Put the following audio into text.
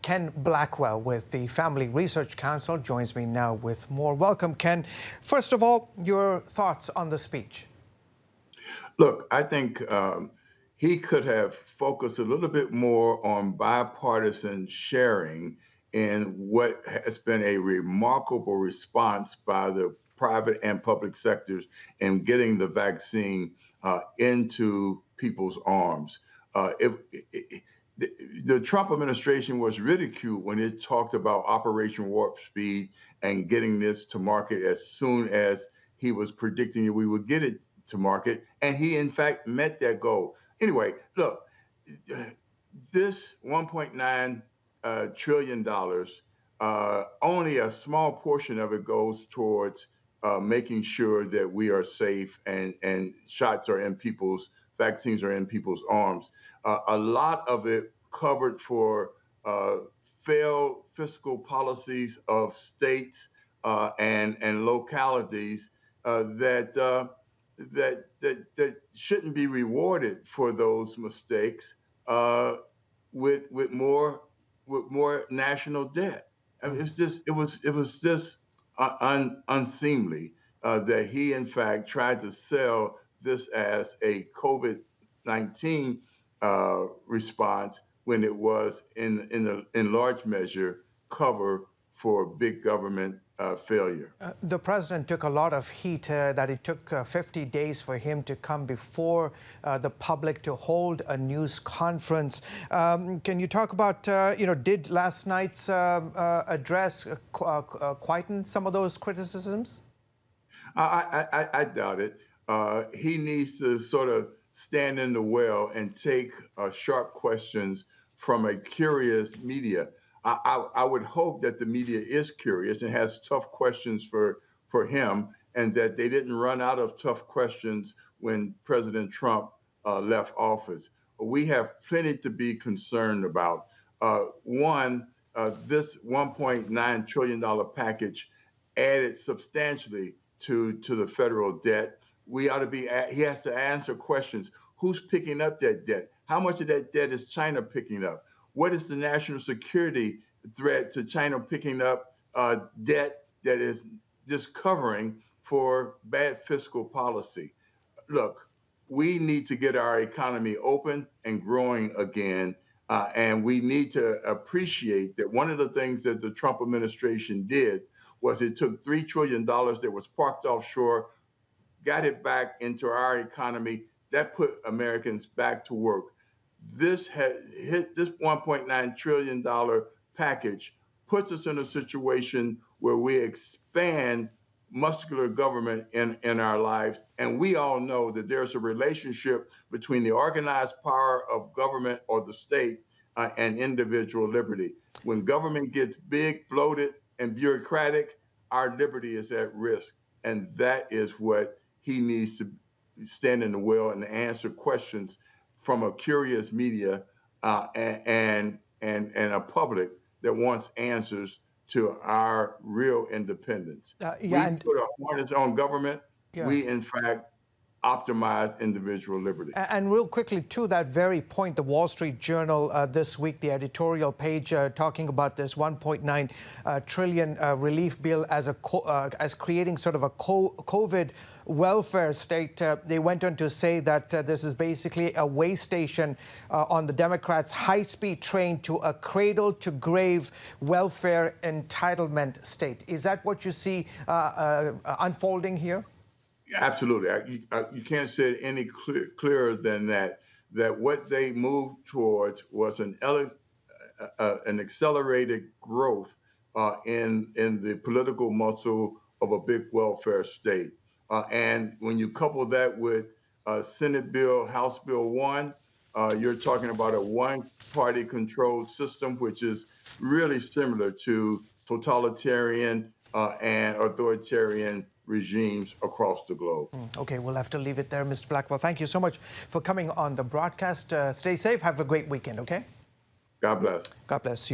Ken Blackwell with the Family Research Council joins me now with more. Welcome, Ken. First of all, your thoughts on the speech. Look, I think he could have focused a little bit more on bipartisan sharing in what has been a remarkable response by the private and public sectors in getting the vaccine into people's arms. The Trump administration was ridiculed when it talked about Operation Warp Speed and getting this to market as soon as he was predicting that we would get it to market, and he in fact met that goal. Anyway, look, this $1.9 trillion, only a small portion of it goes towards making sure that we are safe and shots are in people's, vaccines are in people's arms. A lot of it covered for failed fiscal policies of states and localities that shouldn't be rewarded for those mistakes with more national debt. I mean, it was just unseemly that he in fact tried to sell this as a COVID-19 response when it was in large measure cover for big government failure. The president took a lot of heat that it took 50 days for him to come before the public to hold a news conference. Can you talk about, did last night's address quieten some of those criticisms? I doubt it. He needs to sort of stand in the well and take sharp questions from a curious media. I would hope that the media is curious and has tough questions for him, and that they didn't run out of tough questions when President Trump left office. We have plenty to be concerned about. One, this $1.9 trillion package added substantially to the federal debt. He has to answer questions. Who's picking up that debt? How much of that debt is China picking up? What is the national security threat to China picking up debt that is just covering for bad fiscal policy? Look, we need to get our economy open and growing again. And we need to appreciate that one of the things that the Trump administration did was it took $3 trillion that was parked offshore, got it back into our economy. That put Americans back to work. This $1.9 trillion package puts us in a situation where we expand muscular government in our lives. And we all know that there's a relationship between the organized power of government or the state and individual liberty. When government gets big, bloated, and bureaucratic, our liberty is at risk. And that is what he needs to stand in the well and answer questions from a curious media and a public that wants answers to our real independence. We put a harness on government. Yeah. We, in fact, optimize individual liberty. And real quickly, to that very point, the Wall Street Journal this week, the editorial page talking about this $1.9 trillion relief bill as creating sort of a COVID welfare state. They went on to say that this is basically a way station on the Democrats' high-speed train to a cradle-to-grave welfare entitlement state. Is that what you see unfolding here? Absolutely. You can't say it any clearer than that what they moved towards was an accelerated growth in the political muscle of a big welfare state. And when you couple that with Senate Bill, House Bill 1, you're talking about a one-party controlled system, which is really similar to totalitarian and authoritarian regimes across the globe. Okay, we'll have to leave it there, Mr. Blackwell. Thank you so much for coming on the broadcast. Stay safe. Have a great weekend, okay? God bless. God bless you.